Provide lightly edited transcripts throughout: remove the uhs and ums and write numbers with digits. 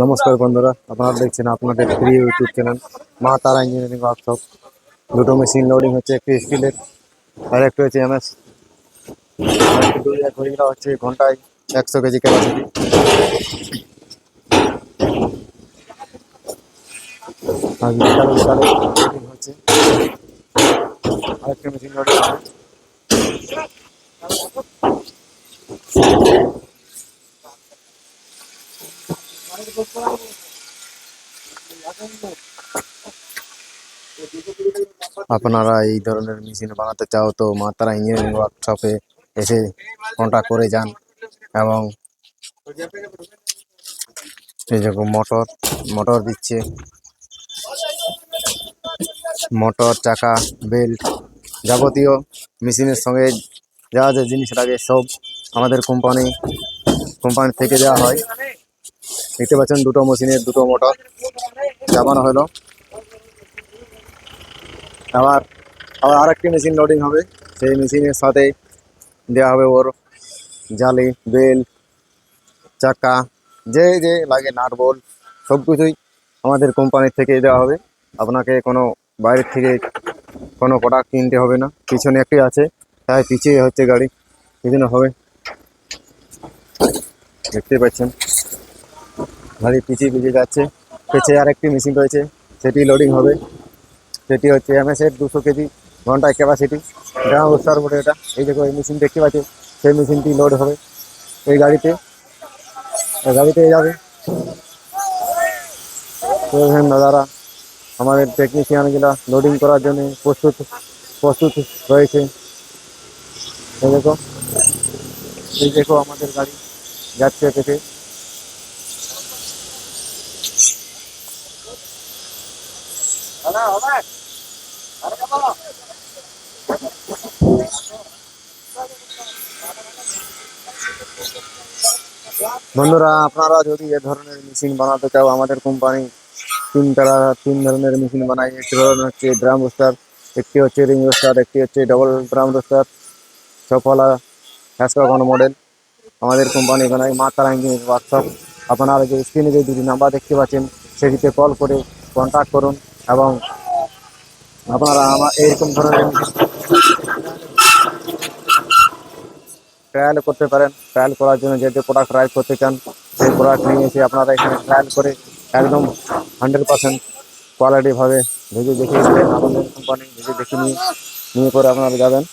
নমস্কার বন্ধুরা, আপনারা দেখছেন আপনাদের প্রিয় ইউটিউব চ্যানেল মা তারা ইঞ্জিনিয়ারিং ওয়ার্কশপ। দুটো মেশিন লোডিং হচ্ছে, একটি স্টিলের আর একটু হচ্ছে এমএস। ঘড়িটা হচ্ছে ঘন্টায় 100 কেজি ক্যাপাসিটি। আর বিকালে লোডিং হচ্ছে, আরেকটা মেশিন লোডিং হবে। আপনারা এই ধরনের মেশিন বানাতে চাও তো মা তারা ইঞ্জিনিয়ারিং ওয়ার্কশপে এসে কন্ট্যাক্ট করে যান। এবং এই যেরকম মোটর দিচ্ছে, মোটর, চাকা, বেল্ট, যাবতীয় মেশিনের সঙ্গে যা যা জিনিস লাগে সব আমাদের কোম্পানি থেকে দেওয়া হয়। দেখতে পাচ্ছেন দুটো মেশিনের দুটো মোটর চাপানো হলো। আবার আবার আরেকটি মেশিন লোডিং হবে, সেই মেশিনের সাথে দেওয়া হবে ওর জালি, বেল্ট, চাকা, যে যে লাগে, নাট বোল্ট, সব কিছুই আমাদের কোম্পানির থেকে দেওয়া হবে। আপনাকে কোনো বাইরের থেকে কোনো প্রোডাক্ট কিনতে হবে না। পিছনে একটি আছে, তাই পিছিয়ে হচ্ছে গাড়ি, পিছনে হবে। দেখতে পাচ্ছেন গাড়ি পিছিয়ে পিছিয়ে যাচ্ছে। পেছনে আরেকটি মেশিন রয়েছে, সেটি লোডিং হবে। সেটি হচ্ছে এমএসের 200 কেজি ঘন্টায় ক্যাপাসিটি, গ্রাম রোস্টার বলে এটা। এই যে মেশিন দেখতে পাচ্ছেন, সেই মেশিনটি লোড হবে এই গাড়িতে যাবে। তো দাদারা, আমাদের টেকনিশিয়ানগুলা লোডিং করার জন্য প্রস্তুত রয়েছে। এই দেখো আমাদের গাড়ি যাচ্ছে থেকে। বন্ধুরা, আপনারা যদি এ ধরনের মেশিন বানাতে চাও, আমাদের কোম্পানি তিন ধরনের মেশিন বানায়। একটি ধরনের হচ্ছে ড্রাম রোস্টার, একটি হচ্ছে রিং রোস্টার, একটি হচ্ছে ডবল ড্রাম রোস্টার, সফলা হ্যাসকাগন মডেল। আমাদের কোম্পানি বানায় মা তারা ইঞ্জিনিয়ারিং ওয়ার্কশপ। আপনারা যে স্ক্রিনে যে দুটি নাম্বার দেখতে পাচ্ছেন, সেটিতে কল করে কন্ট্যাক্ট করুন এবং আপনারা আমার এইরকম ধরনের ট্রায়াল করতে পারেন। ট্রায়াল করার জন্য যে প্রোডাক্ট ট্রায়াল করতে চান, সেই প্রোডাক্ট নিয়ে এসে আপনারা এখানে ট্রায়াল করে একদম 100% কোয়ালিটিভাবে ভেজে দেখিয়ে নেবেন। আমাদের কোম্পানি ভেজে দেখে নিয়ে করে আপনারা যাবেন।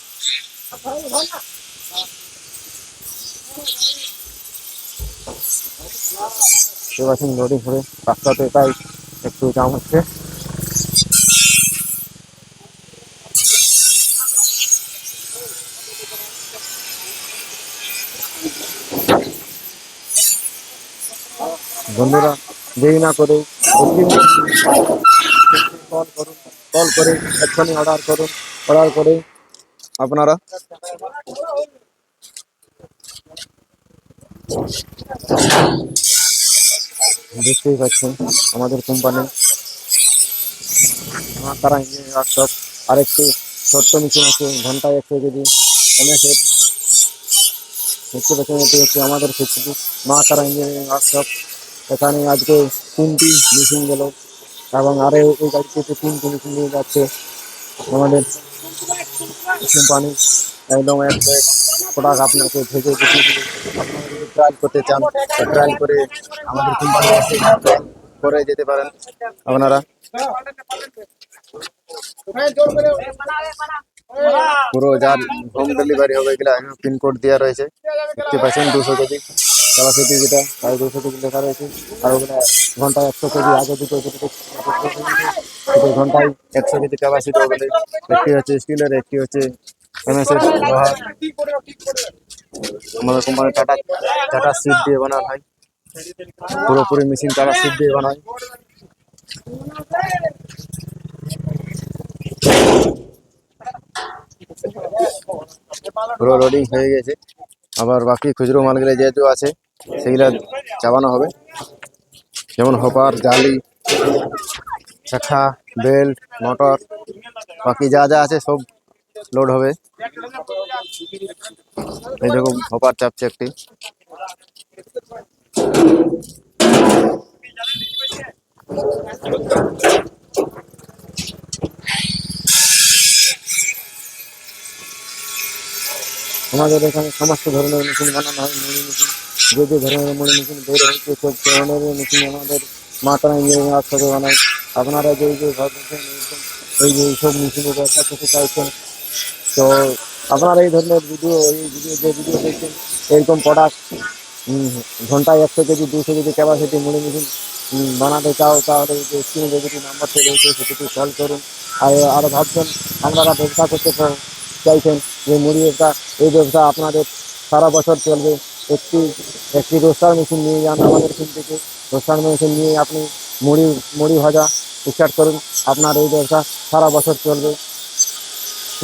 লোডিং করে রাস্তাতে, তাই একটু জাম হচ্ছে। বন্ধুরা, দেরি না করে কল করে এক্ষুনি অর্ডার করে আপনারা দেখতেই পাচ্ছেন আমাদের কোম্পানি তারা ইঞ্জিনিয়ারিং ওয়ার্কশপ। আরেকটি ছোট্ট মেশিন আছে, ঘন্টায় 100 কেজি এমএসের। দেখতে পাচ্ছেন এটি হচ্ছে আমাদের ফ্যাক্টরি মা তারা ইঞ্জিনিয়ারিং ওয়ার্কশপ। এখানে আজকে 3টি মেশিন গেল এবং আরও এই গাড়িতে 3টি মেশিন নিয়ে যাচ্ছে আমাদের কোম্পানি। একদম এক প্রোডাক্ট আপনাকে ভেজে দেখিয়ে দিবে। আপনারা যদি ট্রায়াল করতে চান, ট্রায়াল করে আমাদের কোম্পানি করে যেতে পারেন আপনারা। পুরো যার হোম ডেলিভারি হবে, এগুলা পিনকোড দেওয়া রয়েছে। দেখতে পাচ্ছেন 200 কেজি ক্যাপাসিটি, যেটা তাই 200 কেজি লেখা রয়েছে। আর ওগুলো ঘন্টায় 100 কেজি, আগে দুটো ঘন্টায় 100 কেজি ক্যাপাসিটি। ওগুলো একটি হচ্ছে স্টিলের, একটি হচ্ছে এমএসের লোহার। আমাদের কোম্পানি টাটা সিট দিয়ে বানানো হয়, পুরোপুরি মেশিন টাটা সিট দিয়ে বানায়। পুরো লোডিং হয়ে গেছে, আবার বাকি খুচরো মালগুলো যেহেতু আছে সেগুলা চাপানো হবে, যেমন হপার, জালি, চাকা, বেল্ট, মোটর, বাকি যা যা আছে সব লোড হবে। এই দেখো হপার চাপছে একটি। আমাদের এখানে সমস্ত ধরনের মেশিন বানানো হয়, মুড়ি মেশিন। যে যে ধরনের মুড়ি মেশিন বের হয়েছে সব ধরনের মেশিন আমাদের মা তারা ইঞ্জিনিয়ারিং ওয়ার্কশপে বানায়। আপনারা যে যে ভাবছেন এরকম এই যে এইসব মেশিনের ব্যবসা করতে চাইছেন, তো আপনারা এই ধরনের ভিডিও, এই ভিডিও যে ভিডিও দেখছেন এরকম প্রোডাক্ট ঘন্টায় 100 কেজি 200 কেজি ক্যাপাসিটি মুড়ি মেশিন বানাতে চাও, তাহলে এই যে স্ক্রিনে যে দুটি নাম্বারটি রয়েছে সেটিতে কল করুন। আর ভাবছেন আপনারা ব্যবসা করতে চাইছেন যে মুড়ি ব্যবসা, এই ব্যবসা আপনাদের সারা বছর চলবে। একটি একটি রোস্টার মেশিন নিয়ে যান আমাদের এখান থেকে। রোস্টার মেশিন নিয়ে আপনি মুড়ি মুড়ি ভাজা স্টার্ট করুন, আপনার এই ব্যবসা সারা বছর চলবে।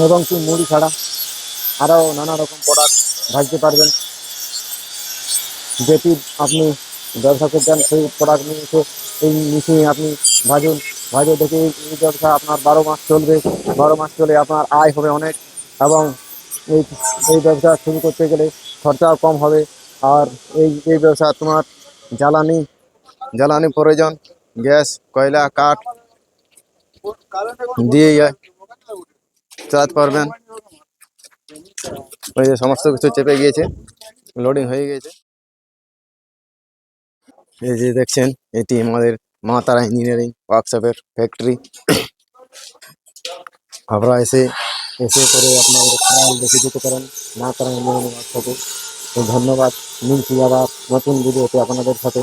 এবং কি মুড়ি ছাড়া আরও নানা রকম প্রোডাক্ট ভাজতে পারবেন, যেটি আপনি ব্যবসা করতে চান সেই প্রোডাক্ট নিয়ে এসে এই মেশিনে আপনি ভাজুন। ভাজে দেখে এই ব্যবসা আপনার 12 মাস চলবে। 12 মাস চলে আপনার আয় হবে অনেক। এবং এই এই ব্যবসা শুরু করতে গেলে খরচাও কম হবে। আর এই ব্যবসা তোমার জ্বালানি জ্বালানি প্রয়োজন, গ্যাস কয়লা কাঠ দিয়ে চালাতে পারবেন। ওই যে সমস্ত কিছু চেপে গিয়েছে, লোডিং হয়ে গিয়েছে। এই যে দেখছেন এটি আমাদের মা তারা ইঞ্জিনিয়ারিং ওয়ার্কশপের ফ্যাক্টরি। আপনারা এসে এসে করে আপনাদের ট্রায়াল দেখে যেতে পারেন মা তারা ইঞ্জিনিয়ারিং ওয়ার্কশপে। তো ধন্যবাদ, মিলছি আবার নতুন ভিডিওতে আপনাদের সাথে।